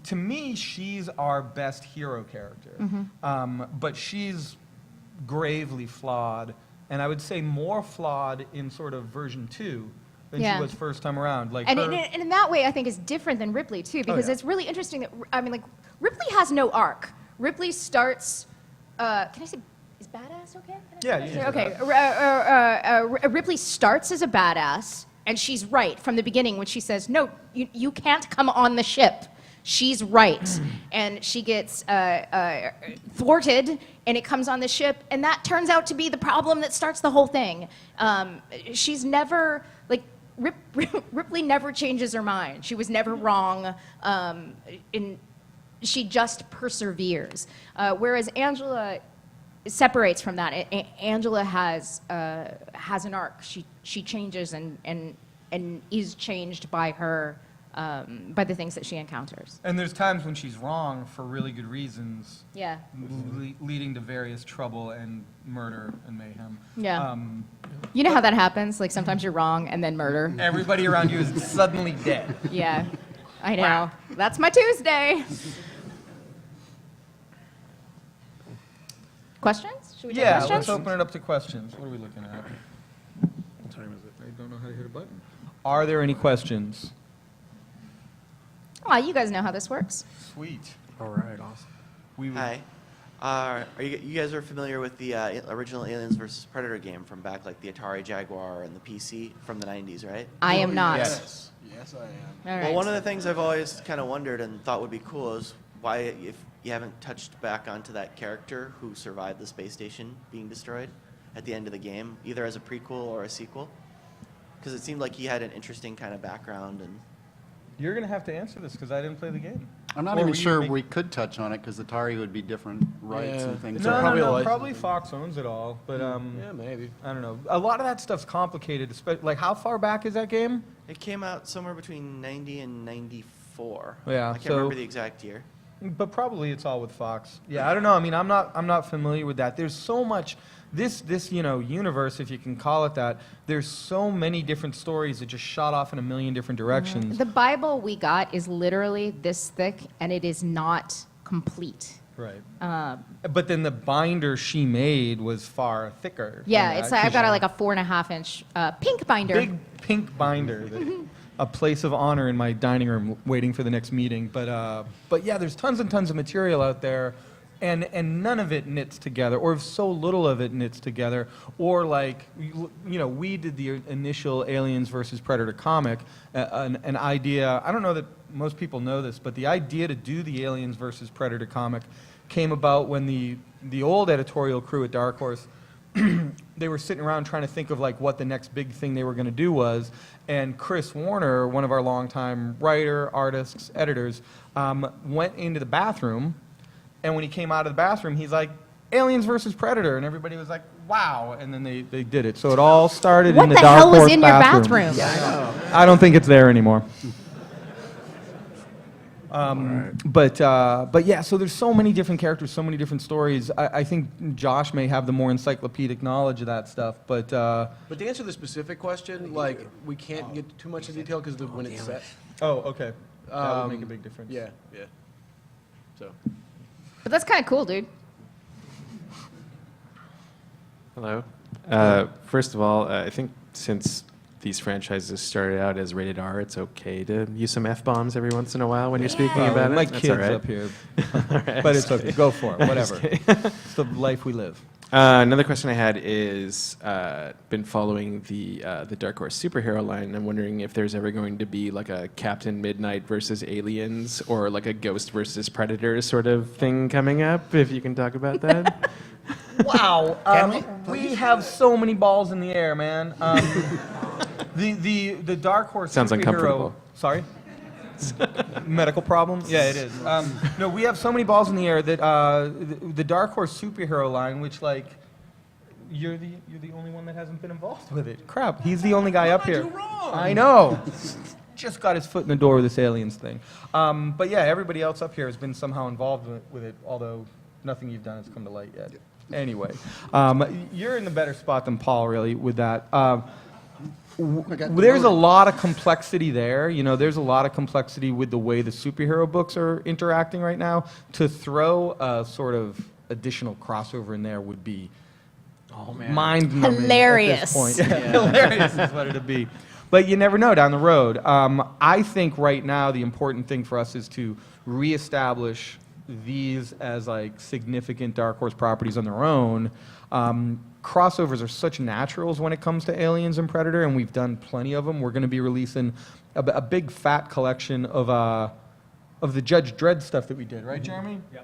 to me, she's our best hero character. But she's gravely flawed, and I would say more flawed in sort of version 2 than she was first time around. Like, and in that way, I think is different than Ripley too, because it's really interesting that Ripley has no arc. Ripley starts. Can I say is badass okay? Okay. Ripley starts as a badass, and she's right from the beginning when she says, "No, you can't come on the ship." She's right, and she gets thwarted, and it comes on the ship, and that turns out to be the problem that starts the whole thing. She's never like. Ripley never changes her mind. She was never wrong, and she just perseveres. Whereas Angela separates from that. Angela has an arc. She changes and is changed by her by the things that she encounters. And there's times when she's wrong for really good reasons. Yeah. Leading to various trouble and murder and mayhem. Yeah. You know how that happens? Like sometimes you're wrong and then murder. Everybody around you is suddenly dead. Yeah, I know. That's my Tuesday. Questions? Should we take questions? Let's open it up to questions. What are we looking at? What time is it? I don't know how to hit a button. Are there any questions? Oh, you guys know how this works. Sweet. All right, awesome. Hi. Are you guys are familiar with the original Aliens vs. Predator game from back like the Atari Jaguar and the PC from the 90s, right? I am not. Yes, I am. All right. Well, one of the things I've always kind of wondered and thought would be cool is why, if you haven't touched back onto that character who survived the space station being destroyed at the end of the game, either as a prequel or a sequel, because it seemed like he had an interesting kind of background. And You're going to have to answer this because I didn't play the game. I'm not even sure we could touch on it because Atari would be different rights and things. Probably Fox owns it all, but yeah, maybe. I don't know. A lot of that stuff's complicated. Like, how far back is that game? it came out somewhere between 90 and 94. Yeah, I can't so- remember the exact year. But probably it's all with Fox. Yeah, I don't know. I mean, I'm not familiar with that. There's so much this universe, if you can call it that. There's so many different stories that just shot off in a million different directions. The Bible we got is literally this thick, and it is not complete. Right. But then the binder she made was far thicker. Yeah, than it's that, I've 'cause got like a 4.5-inch pink binder. big pink binder. A place of honor in my dining room, waiting for the next meeting. But yeah, there's tons and tons of material out there, and none of it knits together, or so little of it knits together. Or like, we did the initial Aliens versus Predator comic, an idea. I don't know that most people know this, but the idea to do the Aliens versus Predator comic came about when the old editorial crew at Dark Horse. They were sitting around trying to think of like what the next big thing they were going to do was, and Chris Warner, one of our longtime writer, artists, editors, went into the bathroom, and when he came out of the bathroom, he's like, "Aliens versus Predator," and everybody was like, "Wow!" And then they did it. So it all started in the Dark What the hell Horse is in your bathroom. bathroom? I don't think it's there anymore. But yeah, so there's so many different characters, so many different stories. I think Josh may have the more encyclopedic knowledge of that stuff, but But to answer the specific question, like, we can't get too much in detail because when it's set. oh, okay, that would make a big difference. Yeah, yeah. So. But that's kind of cool, dude. Hello. First of all, I think since these franchises started out as rated R, it's okay to use some F-bombs every once in a while when you're speaking about it. My That's kids all right. up here, right. but it's okay. Go for it. Whatever. It's the life we live. Another question I had is, been following the Dark Horse superhero line, and I'm wondering if there's ever going to be like a Captain Midnight versus Aliens or like a Ghost versus Predator sort of thing coming up, if you can talk about that. Wow, we have so many balls in the air, man. The Dark Horse Sounds superhero. uncomfortable. Sorry. Medical problem? Yeah, it is. No, we have so many balls in the air that the Dark Horse superhero line, which like, you're the only one that hasn't been involved with it. Crap, he's the only guy up here. I know. Just got his foot in the door with this aliens thing. But yeah, everybody else up here has been somehow involved with it, although nothing you've done has come to light yet. Anyway, you're in a better spot than Paul, really, with that. There's a lot of complexity there. You know, there's a lot of complexity with the way the superhero books are interacting right now. To throw a sort of additional crossover in there would be mind-numbing Hilarious. at this point. Yeah. Hilarious is what it'd be. But you never know down the road. I think right now the important thing for us is to reestablish these as like significant Dark Horse properties on their own. Crossovers are such naturals when it comes to Aliens and Predator, and we've done plenty of them. We're going to be releasing a big fat collection of the Judge Dredd stuff that we did, right, Jeremy? Yeah.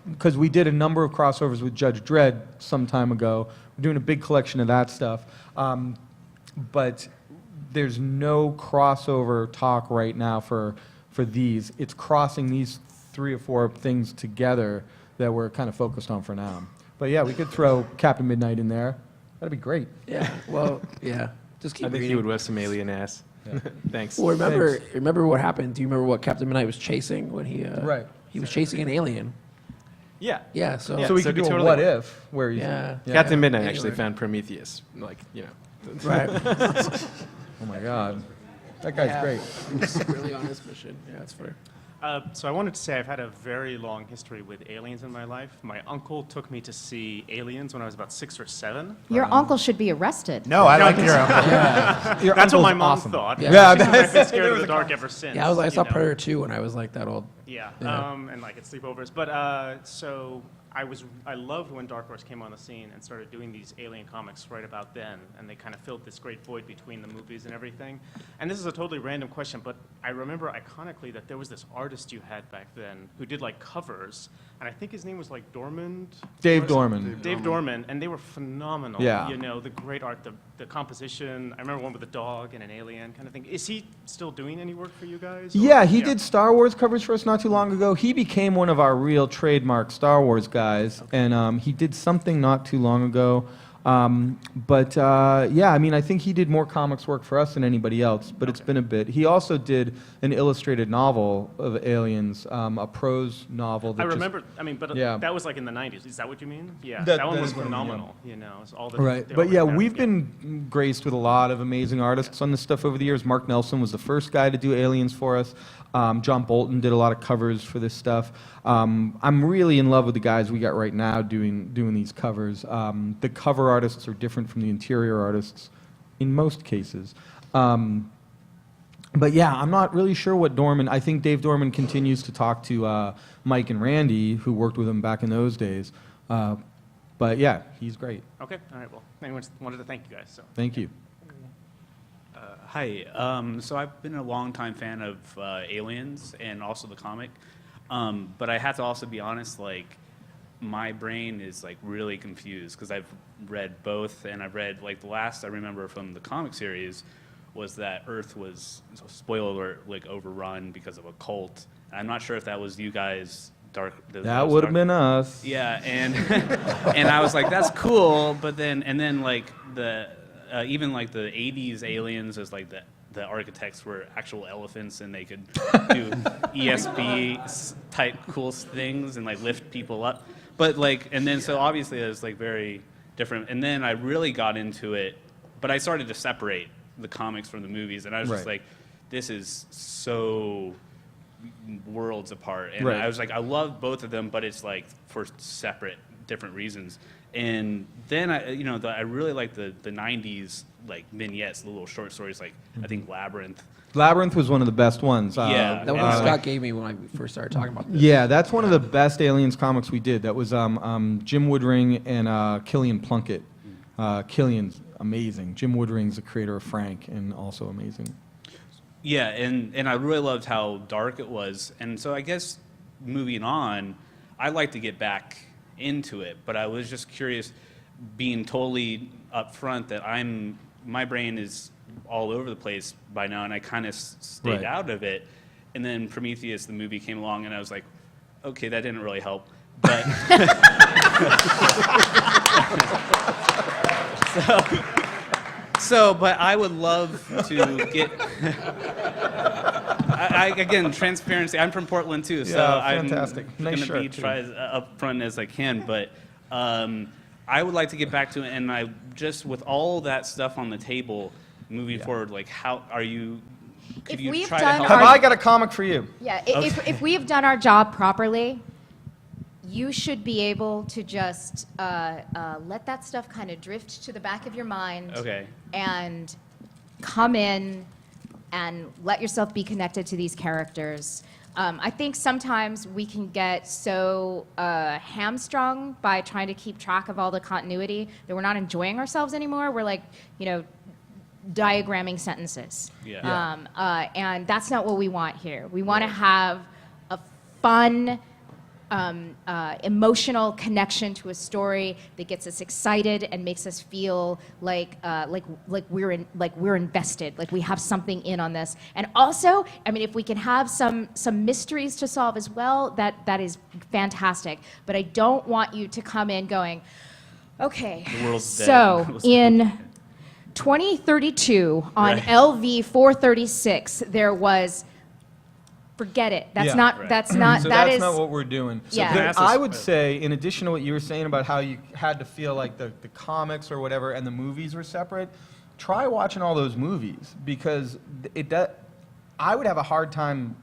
Because we did a number of crossovers with Judge Dredd some time ago. We're doing a big collection of that stuff. But there's no crossover talk right now for these. It's crossing these 3 or 4 things together that we're kind of focused on for now. But yeah, we could throw Captain Midnight in there. That'd be great. Yeah. Well, yeah. Just keep I think reading. he would whip some alien ass. Thanks. Well, remember what happened? Do you remember what Captain Midnight was chasing when he? Right. He was chasing an alien. Yeah. Yeah. So. So we so could do totally- a what if where he's Yeah. Captain Midnight Anyway. actually found Prometheus. Like, you know. Right. Oh my God, that guy's great. He's really on this mission. Yeah, that's fair. So I wanted to say I've had a very long history with aliens in my life. My uncle took me to see Aliens when I was about 6 or 7. Your uncle should be arrested. No, I like your uncle. Your That's what my uncle's mom awesome. thought. Yeah. I've been scared of the dark ever since. Yeah, I you saw know. Predator 2 when I was like that old. Yeah, Yeah. and like at sleepovers. But so I loved when Dark Horse came on the scene and started doing these alien comics right about then, and they kind of filled this great void between the movies and everything. And this is a totally random question, but I remember iconically that there was this artist you had back then who did like covers, and I think his name was like Dormand. Dave or Dorman. something. Dave Dorman, and they were phenomenal. Yeah. You know, the great art, the composition. I remember one with a dog and an alien kind of thing. Is he still doing any work for you guys? or- Yeah, he did Star Wars covers for us not too long ago. He became one of our real trademark Star Wars guys, and he did something not too long ago. Yeah, I mean, I think he did more comics work for us than anybody else, but it's been a bit. He also did an illustrated novel of aliens, a prose novel. That I remember. I mean, but Yeah. that was like in the '90s. Is that what you mean? Yeah, That- that one that was is what I mean, yeah. phenomenal. You know, it's all the Right, the but yeah, overcast, we've been graced with a lot of amazing artists on this stuff over the years. Mark Nelson was the first guy to do Aliens for us. John Bolton did a lot of covers for this stuff. I'm really in love with the guys we got right now doing these covers. The cover artists are different from the interior artists in most cases. But yeah, I'm not really sure what Dorman. I think Dave Dorman continues to talk to Mike and Randy, who worked with him back in those days. But yeah, he's great. Okay, all right. Well, I wanted to thank you guys. So. Thank you. Hi. So I've been a longtime fan of Aliens and also the comic, but I have to also be honest. Like, my brain is like really confused because I've read both, and I've read like the last I remember from the comic series was that Earth was, spoiler alert, like overrun because of a cult. And I'm not sure if that was you guys. That would have been us. Yeah, and and I was like, that's cool, but then like the even like the 80s aliens as like the architects were actual elephants and they could do ESP type cool things and like lift people up. But like, and then so obviously it was like very different. And then I really got into it, but I started to separate the comics from the movies, and I was just like, this is so worlds apart. And I was like, I love both of them, but it's like for separate, different reasons. And then I really like the 90s like vignettes, the little short stories, like I think Labyrinth. Labyrinth was one of the best ones. That one Scott gave me when I first started talking about this. Yeah, that's one of the best Aliens comics we did. That was Jim Woodring and Killian Plunkett. Killian's amazing. Jim Woodring's the creator of Frank, and also amazing. Yeah, and I really loved how dark it was. And so I guess moving on, I'd like to get back into it, but I was just curious, being totally upfront, that my brain is all over the place by now, and I kind of stayed out of it. And then Prometheus, the movie, came along, and I was like, okay, that didn't really help. But but I would love to get. Again, transparency. I'm from Portland too, so I'm going to be try as upfront as I can. But I would like to get back to it, and I just, with all that stuff on the table, moving forward, like how are you? Could you try to help? Have I got a comic for you? Yeah, if we have done our job properly, you should be able to just let that stuff kind of drift to the back of your mind. Okay. And come in and let yourself be connected to these characters. I think sometimes we can get so hamstrung by trying to keep track of all the continuity that we're not enjoying ourselves anymore. We're like, diagramming sentences. And that's not what we want here. We want to have a fun, emotional connection to a story that gets us excited and makes us feel like we're invested, like we have something in on this. And also, I mean, if we can have some mysteries to solve as well, that is fantastic. But I don't want you to come in going, okay, so in 2032 on LV 436 there was. Forget it. That's not. So that's not what we're doing. Yeah. I would say, in addition to what you were saying about how you had to feel like the comics or whatever and the movies were separate, try watching all those movies, because I would have a hard time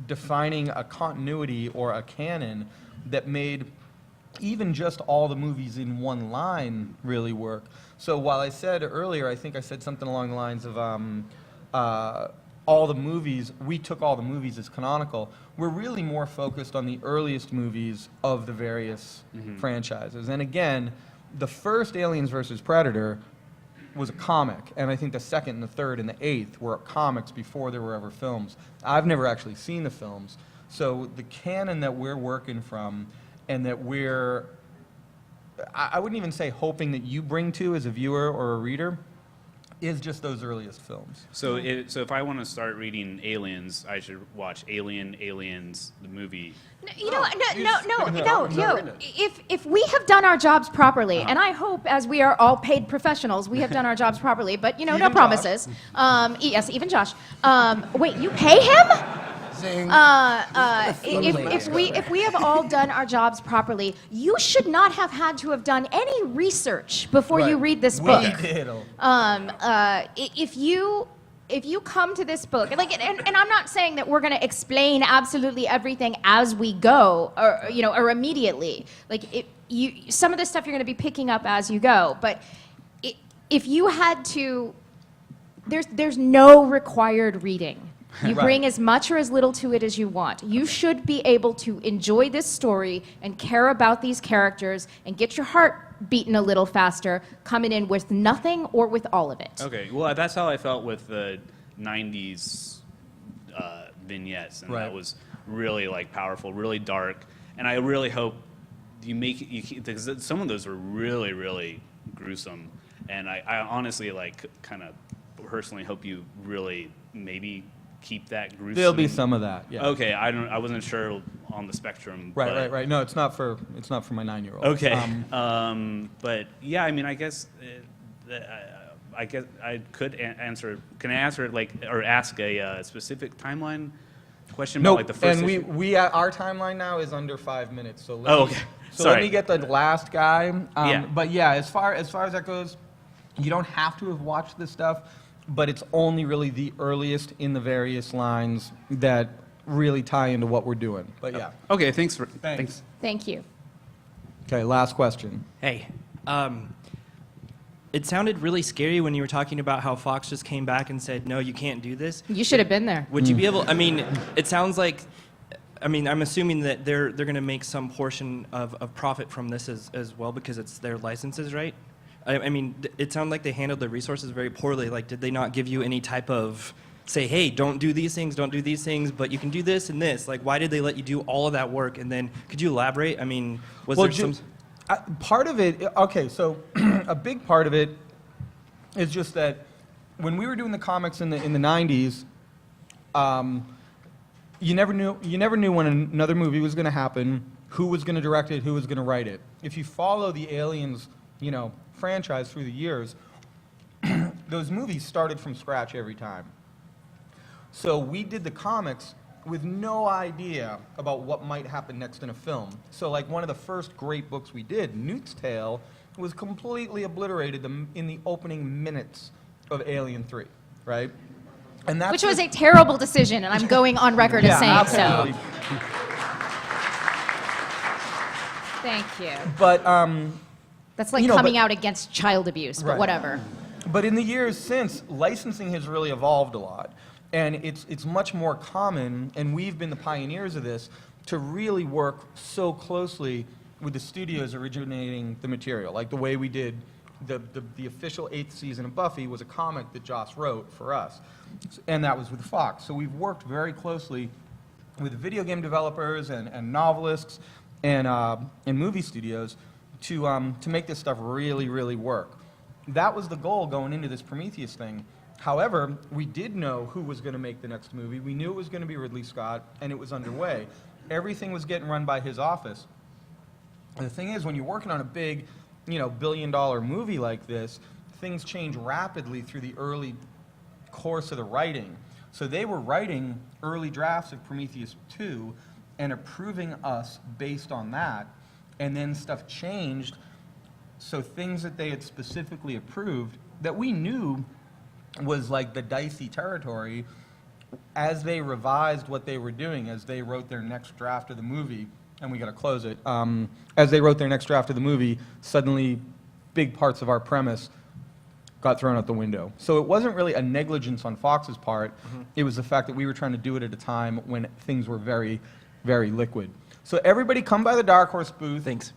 defining a continuity or a canon that made even just all the movies in one line really work. So while I said earlier, I think I said something along the lines of all the movies, we took all the movies as canonical. We're really more focused on the earliest movies of the various franchises. And again, the first Aliens versus Predator was a comic, and I think the second and the third and the eighth were comics before there were ever films. I've never actually seen the films. So the canon that we're working from and that I wouldn't even say hoping that you bring to as a viewer or a reader, is just those earliest films. So if I want to start reading Aliens, I should watch Aliens, the movie. No. If we have done our jobs properly, and I hope, as we are all paid professionals, we have done our jobs properly. But no promises. Yes, even Josh. Wait, you pay him? If we have all done our jobs properly, you should not have had to have done any research before you read this book. We did. If you come to this book, and I'm not saying that we're going to explain absolutely everything as we go, or immediately. Like some of the stuff you're going to be picking up as you go. But if you had to, there's no required reading. You bring as much or as little to it as you want. You should be able to enjoy this story and care about these characters and get your heart beaten a little faster coming in with nothing or with all of it. Okay, well, that's how I felt with the 90s vignettes, and that was really powerful, really dark, and I really hope you make it, because some of those were really, really gruesome, and I honestly kind of personally hope you really maybe keep that gruesome. There'll be some of that. Yeah. Okay, I wasn't sure on the spectrum. Right. No, it's not for my 9-year-old. Okay. But yeah, I mean, I guess I guess I could answer. Can I answer it like, or ask a specific timeline question about No, like the first and issue? our timeline now is under 5 minutes. So let Oh, me, okay. So Sorry. let me get the last guy. Yeah. But yeah, as far as that goes, you don't have to have watched this stuff, but it's only really the earliest in the various lines that really tie into what we're doing. But yeah. Okay, thanks. Thanks. Thank you. Okay, last question. Hey, it sounded really scary when you were talking about how Fox just came back and said, no, you can't do this. You should have been there. Would you be able, I mean, it sounds like, I mean, I'm assuming that they're going to make some portion of profit from this as well because it's their licenses, right? I mean, it sounded like they handled the resources very poorly. Like, did they not give you any type of, say, hey, don't do these things, but you can do this and this? Like, why did they let you do all of that work? And then, could you elaborate? I mean, was there some... Part of it, okay, so a big part of it is just that when we were doing the comics in the 90s, you never knew when another movie was going to happen, who was going to direct it, who was going to write it. If you follow the Aliens, franchise through the years, those movies started from scratch every time. So we did the comics with no idea about what might happen next in a film. So like one of the first great books we did, Newt's Tale, was completely obliterated in the opening minutes of Alien 3, right? And that's Which was a terrible decision, and I'm going on record as saying absolutely. so. Thank you. But That's like coming out against child abuse, but Right. whatever. But in the years since, licensing has really evolved a lot. And it's much more common, and we've been the pioneers of this, to really work so closely with the studios originating the material. Like the way we did the official 8th season of Buffy was a comic that Josh wrote for us. And that was with Fox. So we've worked very closely with video game developers and novelists and movie studios to make this stuff really, really work. That was the goal going into this Prometheus thing. However, we did know who was going to make the next movie. We knew it was going to be Ridley Scott, and it was underway. Everything was getting run by his office. And the thing is, when you're working on a big, billion-dollar movie like this, things change rapidly through the early course of the writing. So they were writing early drafts of Prometheus 2 and approving us based on that, and then stuff changed. So things that they had specifically approved that we knew was like the dicey territory, as they revised what they were doing, as they wrote their next draft of the movie, and we got to close it, as they wrote their next draft of the movie, suddenly big parts of our premise got thrown out the window. So it wasn't really a negligence on Fox's part. It was the fact that we were trying to do it at a time when things were very, very liquid. So everybody come by the Dark Horse booth. Thanks.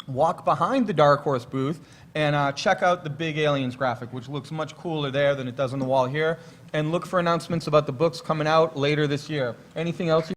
Walk behind the Dark Horse booth and check out the big Aliens graphic, which looks much cooler there than it does on the wall here. And look for announcements about the books coming out later this year. Anything else?